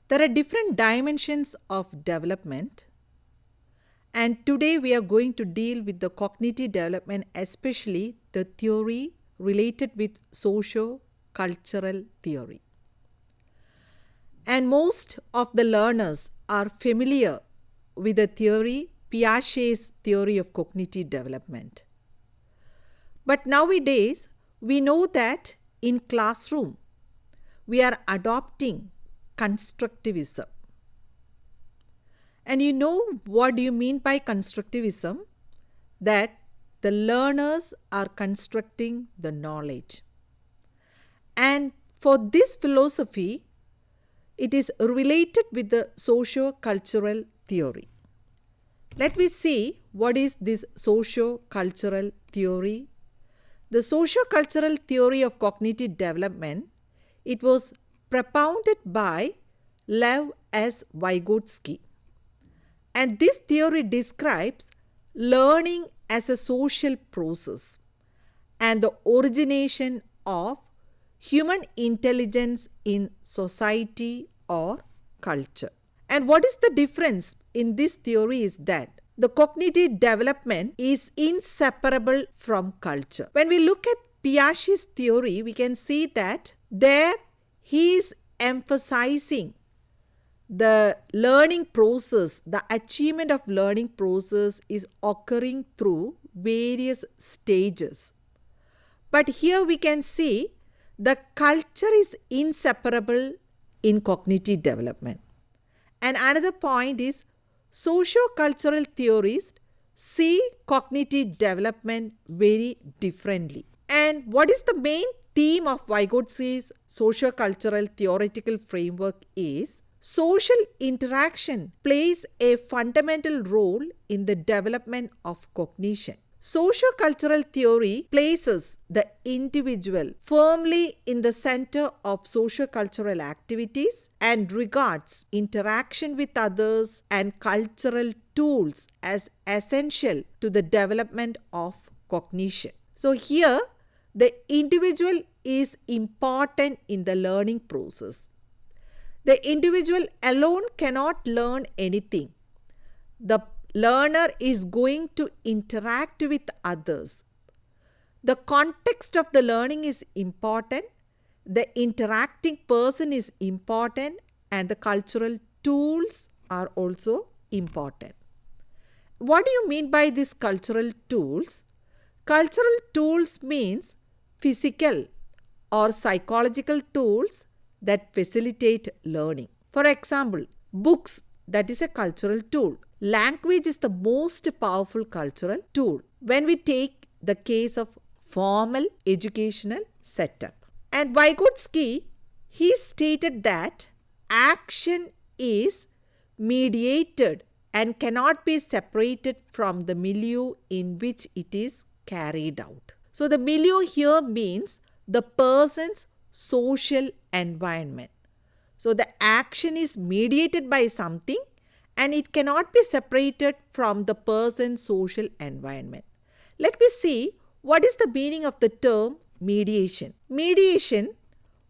There are different dimensions of development, and today we are going to deal with the cognitive development, especially the theory related with socio-cultural theory. And most of the learners are familiar with the theory, Piaget's theory of cognitive development. But nowadays, we know that in classroom, we are adopting constructivism. And you know what do you mean by constructivism? That the learners are constructing the knowledge. And for this philosophy, it is related with the socio-cultural theory. Let me see what is this socio-cultural theory. The socio-cultural theory of cognitive development, it was propounded by Lev S. Vygotsky. And this theory describes learning as a social process and the origination of human intelligence in society or culture. And what is the difference in this theory is that the cognitive development is inseparable from culture. When we look at Piaget's theory, we can see that there he is emphasizing the learning process, the achievement of learning process is occurring through various stages. But here we can see the culture is inseparable in cognitive development. And another point is socio-cultural theorists see cognitive development very differently. And what is the main theme of Vygotsky's socio-cultural theoretical framework is social interaction plays a fundamental role in the development of cognition. Socio-cultural theory places the individual firmly in the center of socio-cultural activities and regards interaction with others and cultural tools as essential to the development of cognition. So here, the individual is important in the learning process. The individual alone cannot learn anything. The learner is going to interact with others. The context of the learning is important, the interacting person is important, and the cultural tools are also important. What do you mean by these cultural tools? Cultural tools means physical or psychological tools that facilitate learning. For example, books, that is a cultural tool. Language is the most powerful cultural tool when we take the case of formal educational setup. And Vygotsky, he stated that action is mediated and cannot be separated from the milieu in which it is carried out. So the milieu here means the person's social environment. So the action is mediated by something and it cannot be separated from the person's social environment. Let me see what is the meaning of the term mediation. Mediation,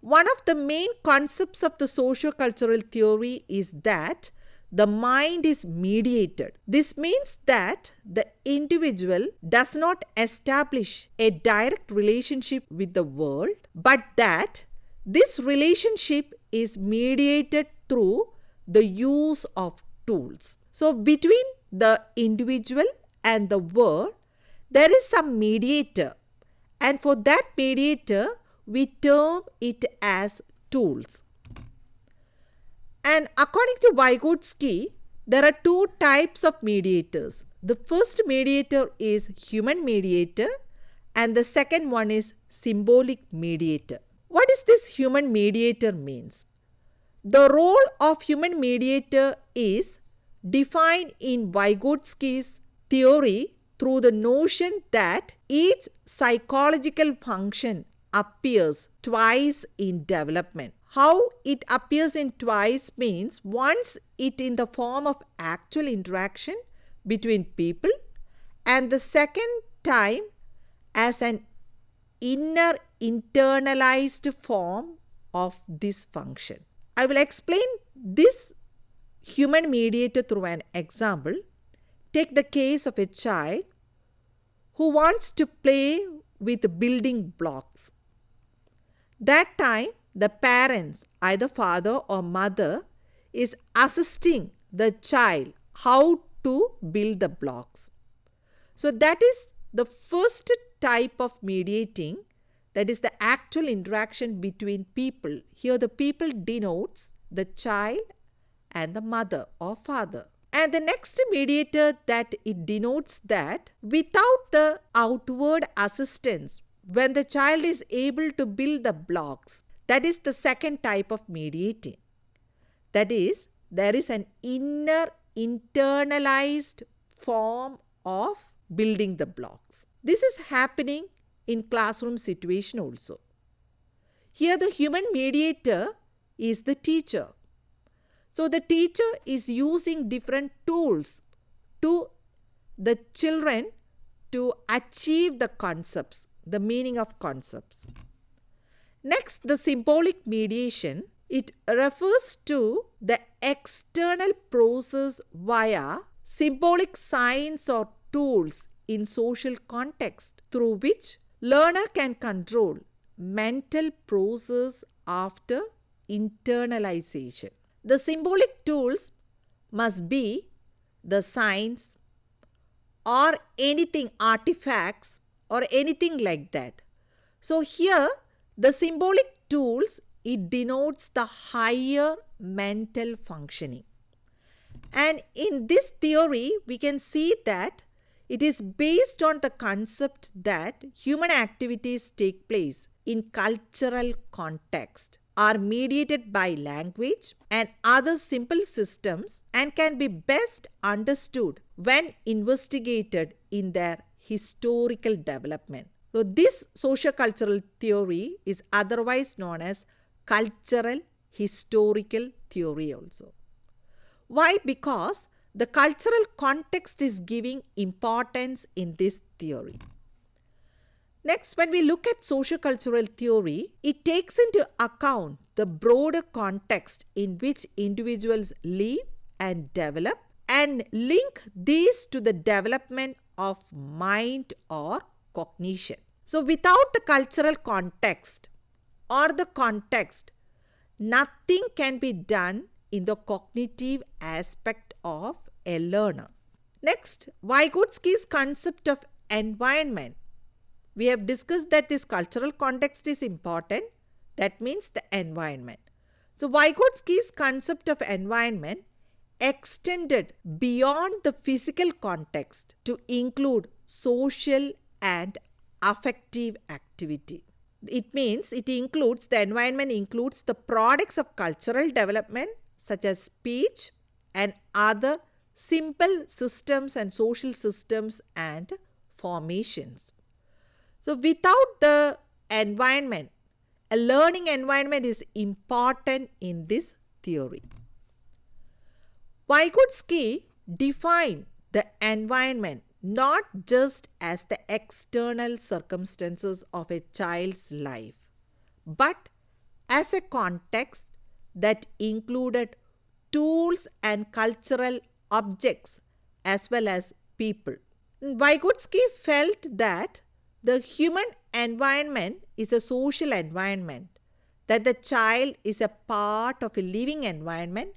one of the main concepts of the socio-cultural theory is that the mind is mediated. This means that the individual does not establish a direct relationship with the world, but that this relationship is mediated through the use of tools. So between the individual and the world, there is some mediator, and for that mediator, we term it as tools. And according to Vygotsky, there are two types of mediators. The first mediator is human mediator and the second one is symbolic mediator. What is this human mediator means? The role of human mediator is defined in Vygotsky's theory through the notion that each psychological function appears twice in development. How it appears in twice means once it in the form of actual interaction between people and the second time as an inner internalized form of this function. I will explain this human mediator through an example. Take the case of a child who wants to play with building blocks. That time, the parents, either father or mother, is assisting the child how to build the blocks. So that is the first type of mediating, that is the actual interaction between people. Here the people denotes the child and the mother or father. And the next mediator that it denotes that without the outward assistance, when the child is able to build the blocks, that is the second type of mediating. That is, there is an inner internalized form of building the blocks. This is happening in classroom situation also. Here the human mediator is the teacher. So the teacher is using different tools to the children to achieve the concepts, the meaning of concepts. Next, the symbolic mediation. It refers to the external process via symbolic signs or tools in social context through which learner can control mental process after internalization. The symbolic tools must be the signs or anything, artifacts or anything like that. So here the symbolic tools, it denotes the higher mental functioning. And in this theory, we can see that it is based on the concept that human activities take place in cultural context, are mediated by language and other simple systems, and can be best understood when investigated in their historical development. So this socio-cultural theory is otherwise known as cultural historical theory also. Why? Because the cultural context is giving importance in this theory. Next, when we look at socio-cultural theory, it takes into account the broader context in which individuals live and develop, and link these to the development of mind or cognition. So without the cultural context or the context, nothing can be done in the cognitive aspect of a learner. Next, Vygotsky's concept of environment. We have discussed that this cultural context is important. That means the environment. So Vygotsky's concept of environment extended beyond the physical context to include social and affective activity. It means the environment includes the products of cultural development such as speech and other simple systems and social systems and formations. So without the environment, a learning environment is important in this theory. Vygotsky defined the environment not just as the external circumstances of a child's life, but as a context that included tools and cultural objects as well as people. Vygotsky felt that the human environment is a social environment, that the child is a part of a living environment,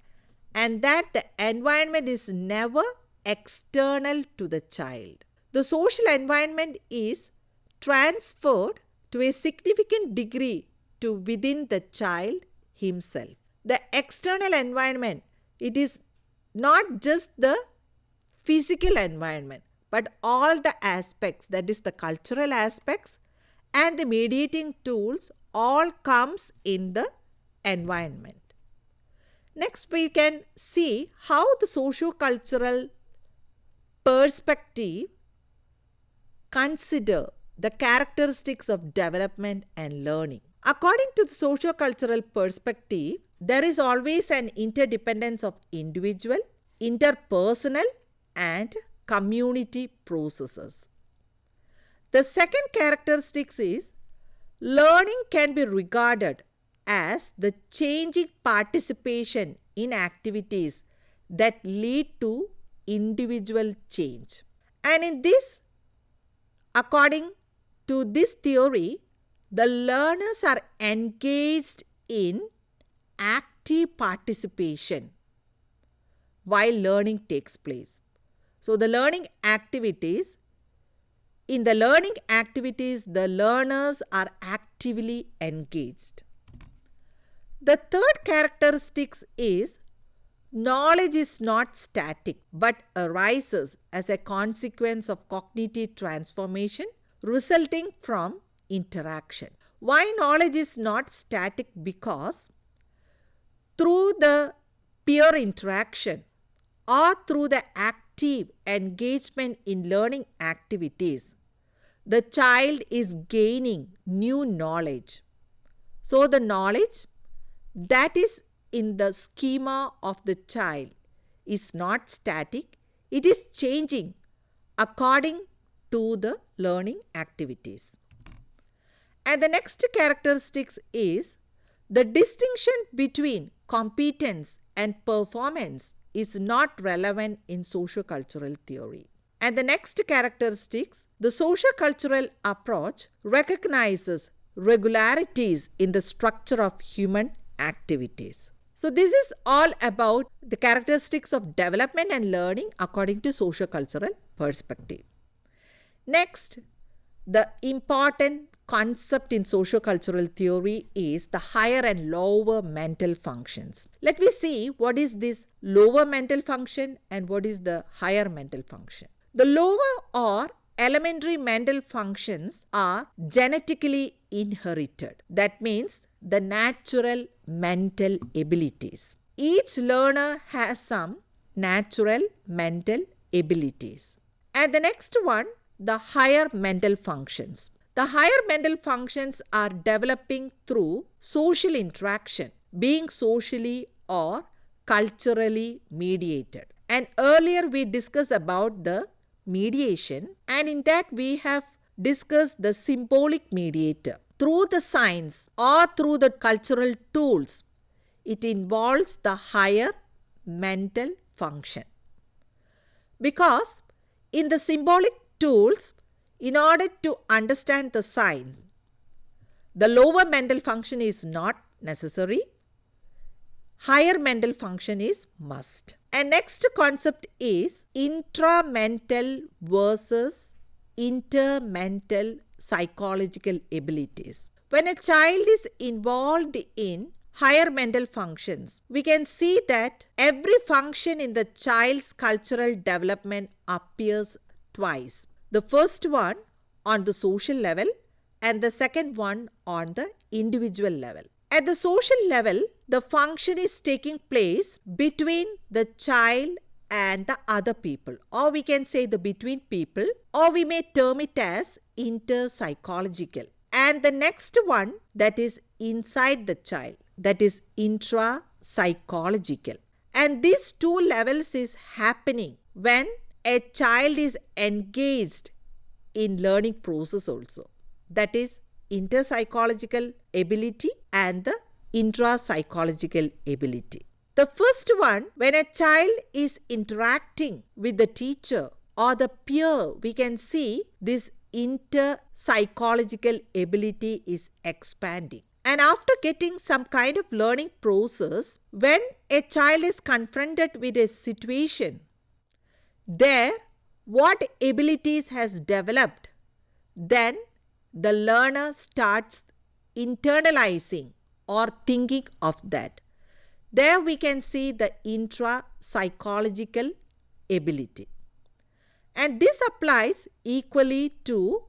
and that the environment is never external to the child. The social environment is transferred to a significant degree to within the child himself. The external environment, it is not just the physical environment, but all the aspects, that is the cultural aspects and the mediating tools, all comes in the environment. Next, we can see how the socio-cultural perspective consider the characteristics of development and learning. According to the socio-cultural perspective, there is always an interdependence of individual, interpersonal, and community processes. The second characteristic is learning can be regarded as the changing participation in activities that lead to individual change. And in this, according to this theory, the learners are engaged in active participation while learning takes place. So the learning activities, the learners are actively engaged. The third characteristic is knowledge is not static but arises as a consequence of cognitive transformation resulting from interaction. Why knowledge is not static? Because through the peer interaction or through the active engagement in learning activities, the child is gaining new knowledge. So the knowledge that is in the schema of the child is not static, it is changing according to the learning activities. And the next characteristic is the distinction between competence and performance is not relevant in socio-cultural theory. And the next characteristics, the socio-cultural approach recognizes regularities in the structure of human activities. So this is all about the characteristics of development and learning according to socio-cultural perspective. Next, the important concept in socio-cultural theory is the higher and lower mental functions. Let me see what is this lower mental function and what is the higher mental function. The lower or elementary mental functions are genetically inherited. That means the natural mental abilities. Each learner has some natural mental abilities. And the next one, the higher mental functions. The higher mental functions are developing through social interaction, being socially or culturally mediated. And earlier we discussed about the mediation, and in that we have discussed the symbolic mediator. Through the science or through the cultural tools, it involves the higher mental function. Because in the symbolic tools, in order to understand the science, the lower mental function is not necessary. Higher mental function is must. And next concept is intramental versus intermental psychological abilities. When a child is involved in higher mental functions, we can see that every function in the child's cultural development appears twice. The first one on the social level and the second one on the individual level. At the social level, the function is taking place between the child and the other people, or we can say the between people, or we may term it as interpsychological. And the next one, that is inside the child, that is intrapsychological. And these two levels is happening when a child is engaged in learning process also. That is interpsychological ability and the intrapsychological ability. The first one, when a child is interacting with the teacher or the peer, we can see this interpsychological ability is expanding. And after getting some kind of learning process, when a child is confronted with a situation, there what abilities has developed, then the learner starts internalizing or thinking of that. There we can see the intrapsychological ability. And this applies equally to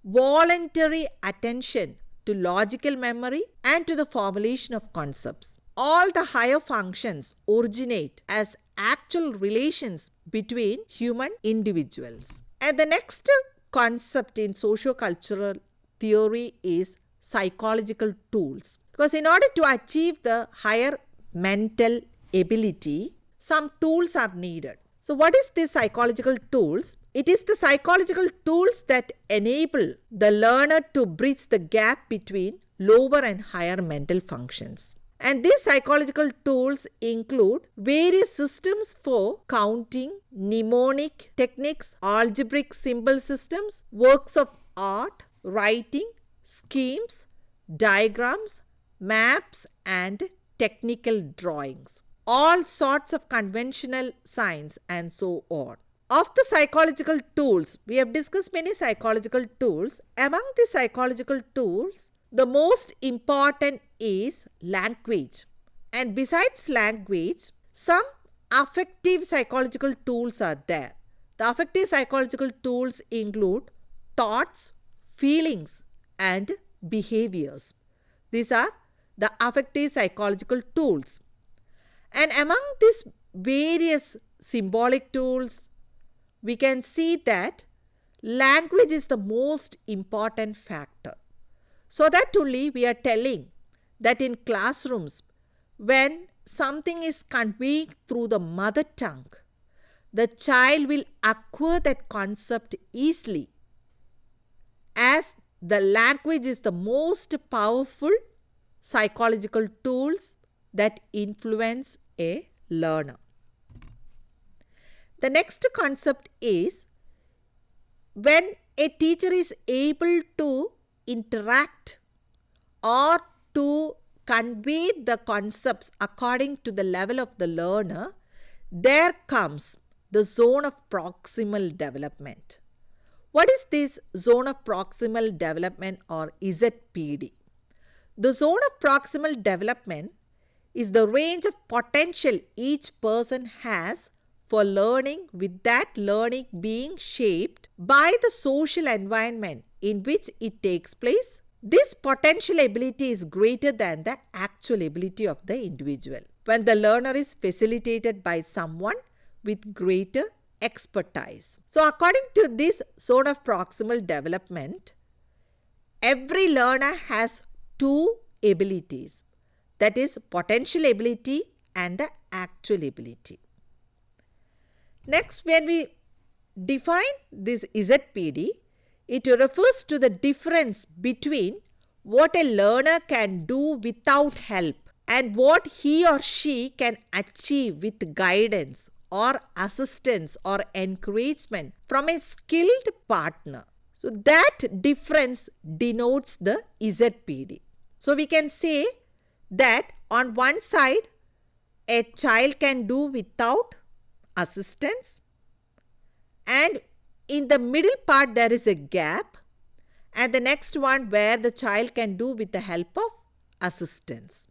voluntary attention, to logical memory, and to the formulation of concepts. All the higher functions originate as actual relations between human individuals. And the next concept in socio-cultural theory is psychological tools. Because in order to achieve the higher mental ability, some tools are needed. So what is this psychological tools? It is the psychological tools that enable the learner to bridge the gap between lower and higher mental functions. And these psychological tools include various systems for counting, mnemonic techniques, algebraic symbol systems, works of art, writing, schemes, diagrams, maps, and technical drawings. All sorts of conventional science and so on. Of the psychological tools, we have discussed many psychological tools. Among the psychological tools, the most important is language. And besides language, some affective psychological tools are there. The affective psychological tools include thoughts, feelings, and behaviors. These are the affective psychological tools. And among these various symbolic tools, we can see that language is the most important factor. So that only we are telling that in classrooms, when something is conveyed through the mother tongue, the child will acquire that concept easily, as the language is the most powerful psychological tools that influence a learner. The next concept is when a teacher is able to interact or to convey the concepts according to the level of the learner, there comes the zone of proximal development. What is this zone of proximal development or ZPD? The zone of proximal development is the range of potential each person has for learning, with that learning being shaped by the social environment in which it takes place. This potential ability is greater than the actual ability of the individual when the learner is facilitated by someone with greater expertise. So according to this zone of proximal development, every learner has two abilities, that is potential ability and the actual ability. Next, when we define this ZPD, it refers to the difference between what a learner can do without help and what he or she can achieve with guidance or assistance or encouragement from a skilled partner. So that difference denotes the ZPD. So we can say that on one side, a child can do without assistance, and in the middle part there is a gap, and the next one where the child can do with the help of assistance.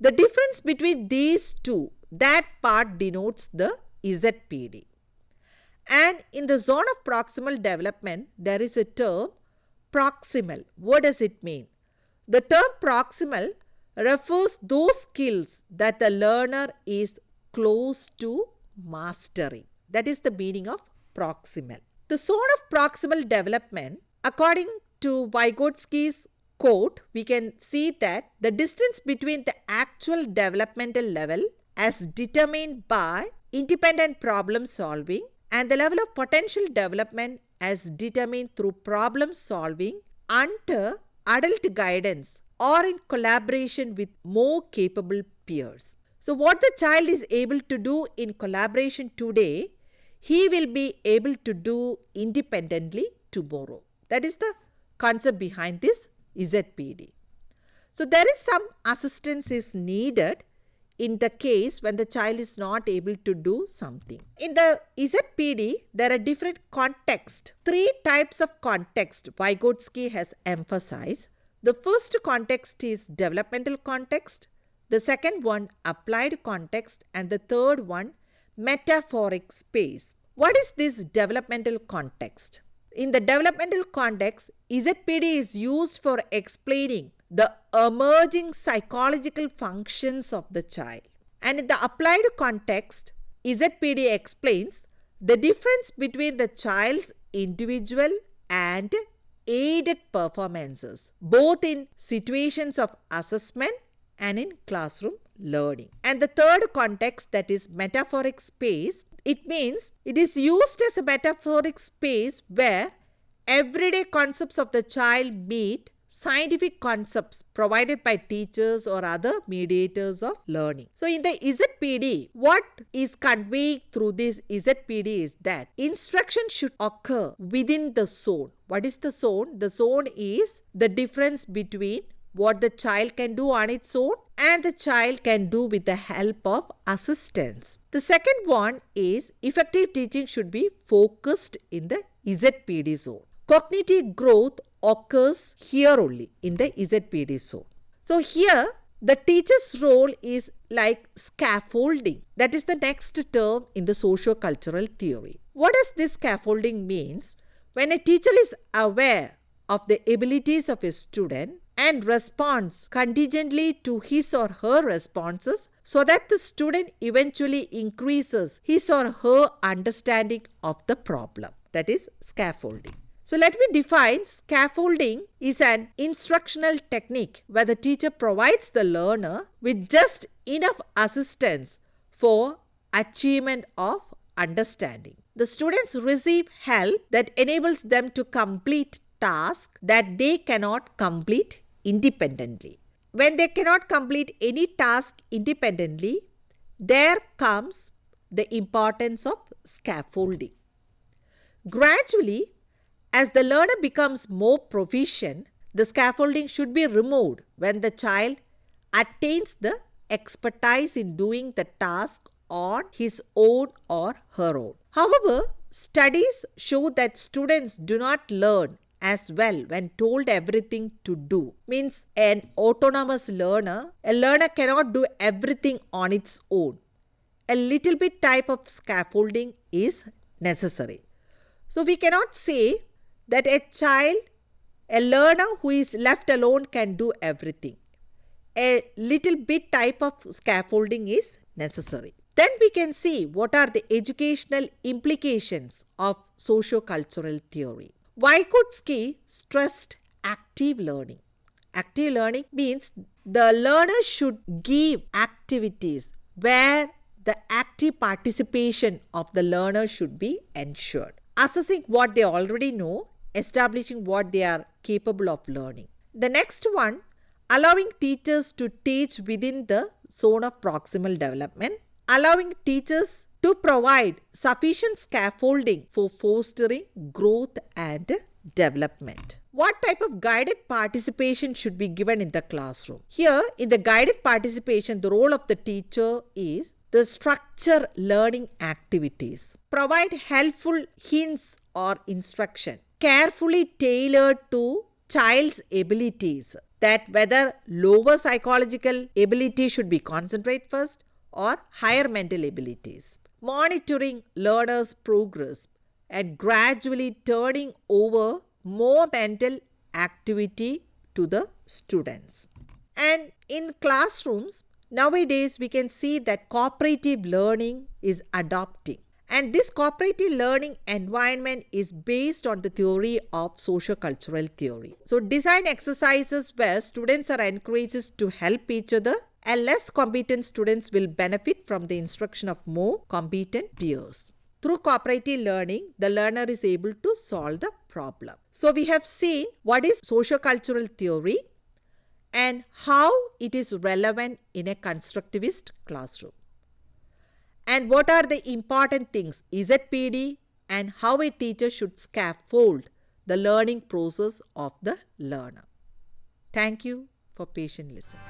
The difference between these two, that part denotes the ZPD. And in the zone of proximal development, there is a term proximal. What does it mean? The term proximal refers those skills that the learner is close to mastering. That is the meaning of proximal. The zone of proximal development, according to Vygotsky's quote, we can see that the distance between the actual developmental level as determined by independent problem solving and the level of potential development as determined through problem solving under adult guidance or in collaboration with more capable peers. So what the child is able to do in collaboration today, he will be able to do independently tomorrow. That is the concept behind this ZPD. So there is some assistance is needed in the case when the child is not able to do something. In the ZPD, there are different contexts. 3 types of context Vygotsky has emphasized. The first context is developmental context, the second one applied context, and the third one metaphoric space. What is this developmental context? In the developmental context, ZPD is used for explaining the emerging psychological functions of the child. And in the applied context, ZPD explains the difference between the child's individual and aided performances, both in situations of assessment and in classroom learning. And the third context, that is metaphoric space, it means it is used as a metaphoric space where everyday concepts of the child meet scientific concepts provided by teachers or other mediators of learning. So in the ZPD, what is conveyed through this ZPD is that instruction should occur within the zone. What is the zone? The zone is the difference between what the child can do on its own and the child can do with the help of assistance. The second one is effective teaching should be focused in the ZPD zone. Cognitive growth occurs here only in the ZPD zone. So here the teacher's role is like scaffolding. That is the next term in the socio-cultural theory. What does this scaffolding means? When a teacher is aware of the abilities of a student and responds contingently to his or her responses so that the student eventually increases his or her understanding of the problem. That is scaffolding. So let me define. Scaffolding is an instructional technique where the teacher provides the learner with just enough assistance for achievement of understanding. The students receive help that enables them to complete tasks that they cannot complete independently. When they cannot complete any task independently, there comes the importance of scaffolding. Gradually, as the learner becomes more proficient, the scaffolding should be removed when the child attains the expertise in doing the task on his own or her own. However, studies show that students do not learn as well when told everything to do. Means an autonomous learner, a learner cannot do everything on its own. A little bit type of scaffolding is necessary. So we cannot say that a learner who is left alone can do everything. A little bit type of scaffolding is necessary. Then we can see what are the educational implications of socio-cultural theory. Vygotsky stressed active learning. Active learning means the learner should give activities where the active participation of the learner should be ensured. Assessing what they already know, establishing what they are capable of learning. The next one, allowing teachers to teach within the zone of proximal development. Allowing teachers to provide sufficient scaffolding for fostering growth and development. What type of guided participation should be given in the classroom? Here, in the guided participation, the role of the teacher is the structure learning activities. Provide helpful hints or instruction, carefully tailored to child's abilities, that whether lower psychological ability should be concentrated first or higher mental abilities. Monitoring learners' progress and gradually turning over more mental activity to the students. And in classrooms, nowadays we can see that cooperative learning is adopting. And this cooperative learning environment is based on the theory of socio-cultural theory. So design exercises where students are encouraged to help each other, and less competent students will benefit from the instruction of more competent peers. Through cooperative learning, the learner is able to solve the problem. So we have seen what is socio-cultural theory and how it is relevant in a constructivist classroom. And what are the important things, ZPD, and how a teacher should scaffold the learning process of the learner. Thank you for patient listening.